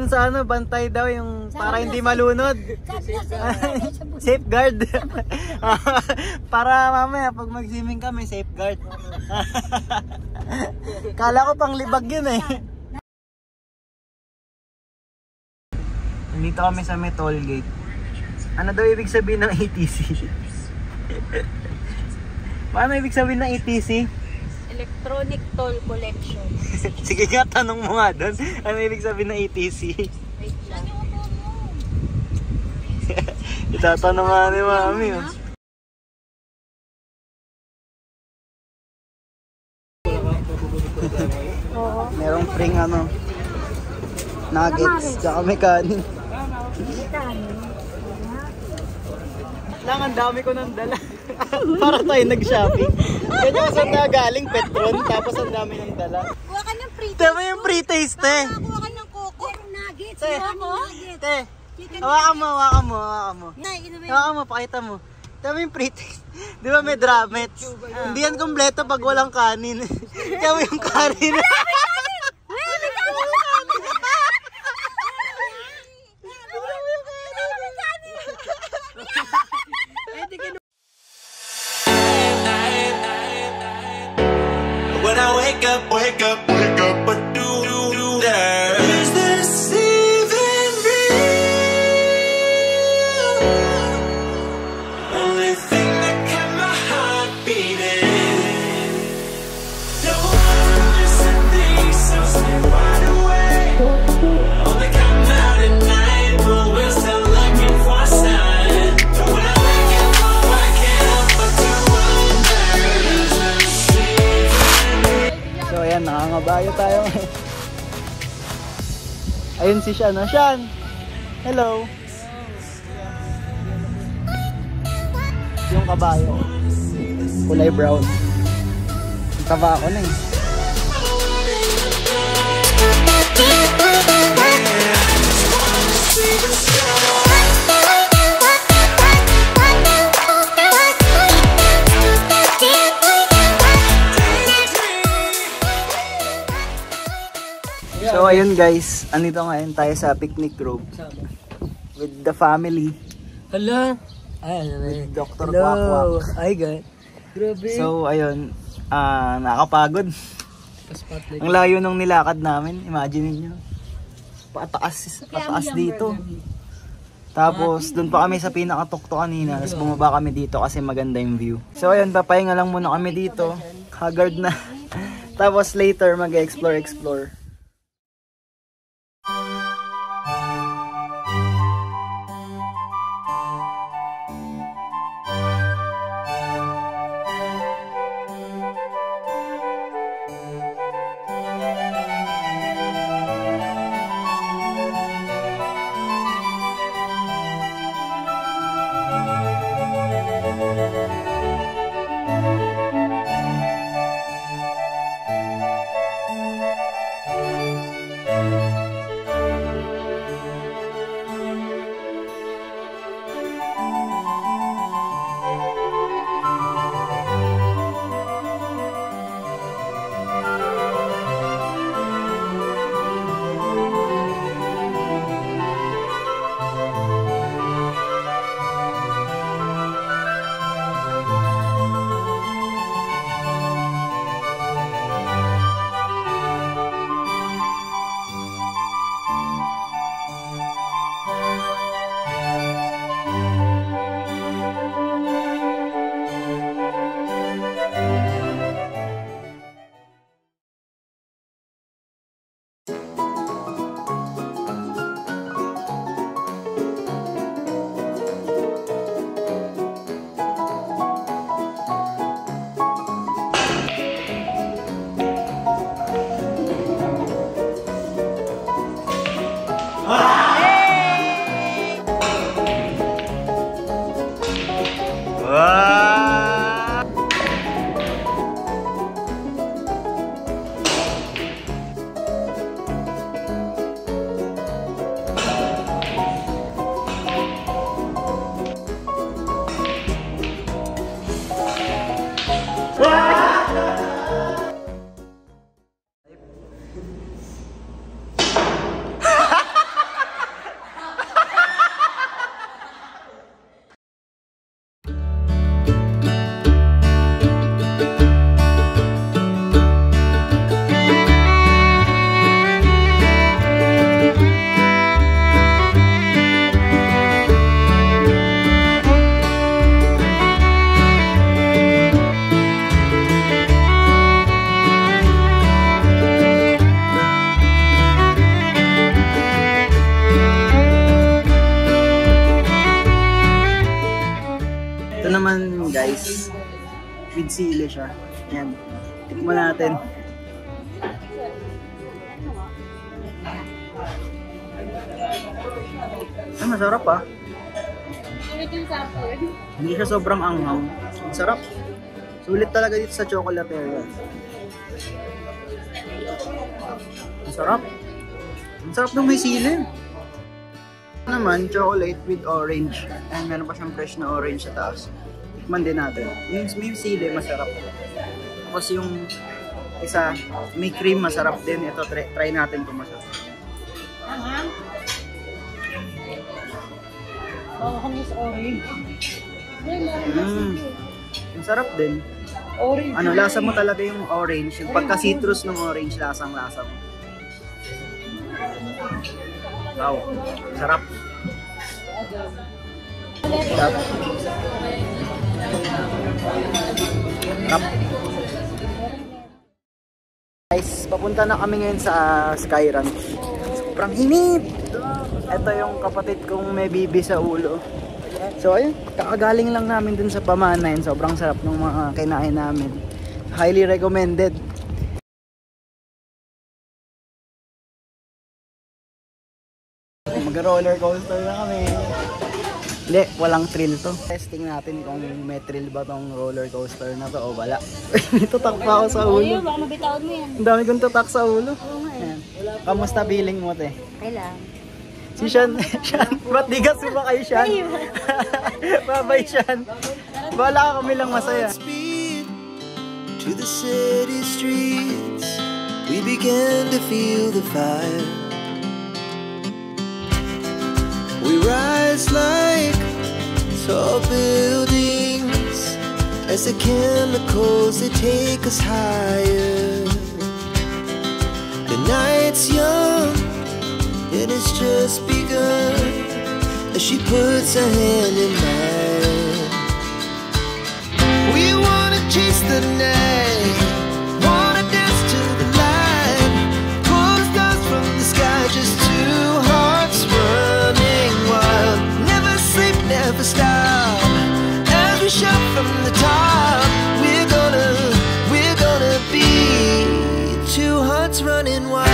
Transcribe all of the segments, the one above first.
dun sa ano, bantay daw yung para hindi malunod. Safeguard. Para mamaya pag mag-swimming kami, safeguard. Kala ko pang libag yun eh. Nandito kami sa may toll gate. Ano daw ibig sabihin ng ETC? Paano ibig sabihin ng ETC? Electronic Toll Collection. Sige nga, tanong mo nga doon. Ano ibig sabihin ng ETC? Wait lang. Itatanong nga ni Mami. Merong pring ano, nuggets, tsaka may kanin. Lang, ang dami ko nang dala. Para tayo nag-shopping. Ganyan ko saan galing, Petron, tapos ang dami nang dala. Kuha ka ng pre-taste. Tama yung pre-taste, te. Kuha ka ng coco. Nuggets. Te, Nuggets. te. Hawakan mo, hawakan mo, hawakan mo. Nay, Hawakan mo, pakita mo. Tama yung pre-taste. Di ba may drumettes? Hindi yan kompleto pag walang kanin. Tama yung kanin. When I wake up, what do you do there? Is this even real? Only thing that kept my heart beating. No one said things, so stay wide awake. Only come out at night, but we're still looking for a sign. But when I wake up, I can't help but to wonder, is this So ayan, nakangabayo tayo ngayon. Ayun si Shan. Shan! Hello! Yung kabayo. Kulay brown. Yung taba ako na eh. So ayun guys, andito ngayon tayo sa picnic grove with the family. Hello. With Dr. Kwak-Kwak. Hi guys. Grabe. So ayun, nakakapagod. Ang layo nung nilakad namin, imagine niyo. Pataas dito. Tapos doon pa kami sa pinakatukto kanina, tapos bumaba kami dito kasi maganda yung view. So ayun, papahinga lang muna kami dito. Haggard na. Tapos later mag-explore. with sili siya. Yan. Tikman natin. Ay, masarap ah. Hindi siya sobrang anghang. Ang sarap. Sulit talaga dito sa Chocolateria. Ang sarap. Ang sarap nung may sili. Naman, chocolate with orange. And meron pa siyang fresh na orange sa taas. Tikman din natin. Yung may sili, masarap. Tapos yung isa, may cream, masarap din. Ito, try natin kung masarap. Orange. Ang sarap din. Orange. Ano, lasa mo talaga yung orange. Yung pagka-citrus ng orange, lasang-lasa mo. Wow, sarap. Sarap. Sarap. Guys, papunta na kami ngayon sa Sky Ranch. Sobrang init! Ito yung kapatid kong may bibi sa ulo. So ayun, kakagaling lang namin dun sa Pamanayan. Sobrang sarap ng mga kinain namin. Highly recommended. Mag-roller coaster na kami. Hindi, walang thrill to. Testing natin kung may thrill ba tong roller coaster na to o wala. May tutak pa ako sa ulo. Baka mabitawad mo yan. Ang dami kong tutak sa ulo. Oo nga eh. Ayan. Kamusta feeling mo, te? Kailan? Si Sean, ba't di ka sumakay, Sean? Babay, Sean. Bala kami lang masaya. Speed to the city streets, we began to feel the fire. We rise like tall buildings as the chemicals they take us higher. The night's young and it's just begun as she puts her hand in mine. We wanna chase the night, wanna dance to the light, pull stars from the sky, just two hearts running wild. Never sleep, never stop, as we shout from the top. We're gonna be two hearts running wild.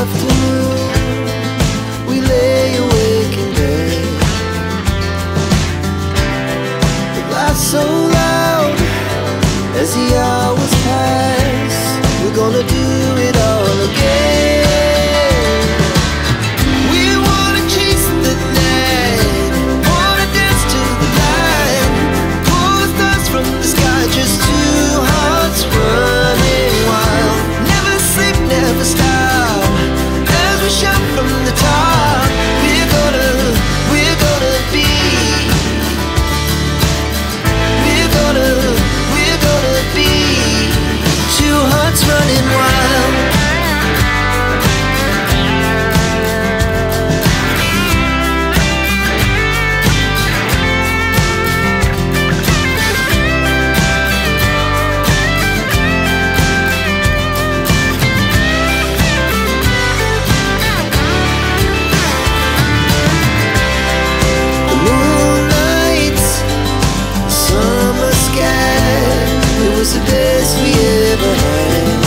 Afternoon, we lay awake in bed. The glass so loud as the hours pass. We're gonna do it all again. We wanna chase the night, wanna dance to the light, pull the stars from the sky, just two hearts running wild. Never sleep, never stop. We shout from the top. We're gonna be. We're gonna be two hearts running wild. The best we ever had,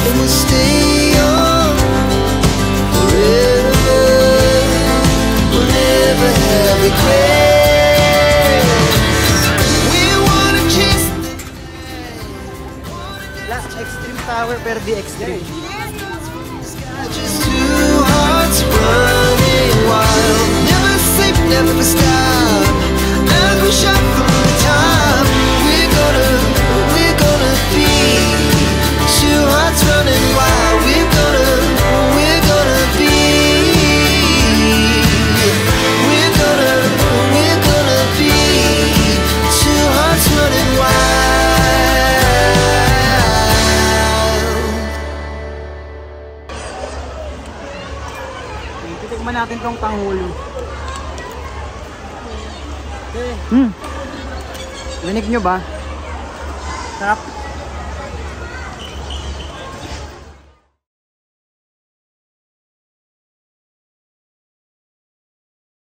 and we'll stay on forever. We'll never have regrets. We wanna chase La, Extreme Tower per di Extreme. just two hearts running wild. Never sleep, never stop, as we shout from the top. We're gonna be two hearts running wild. We're gonna be. We're gonna be two hearts running wild. Titikman natin tong pangulo. Rinig nyo ba? Sarap.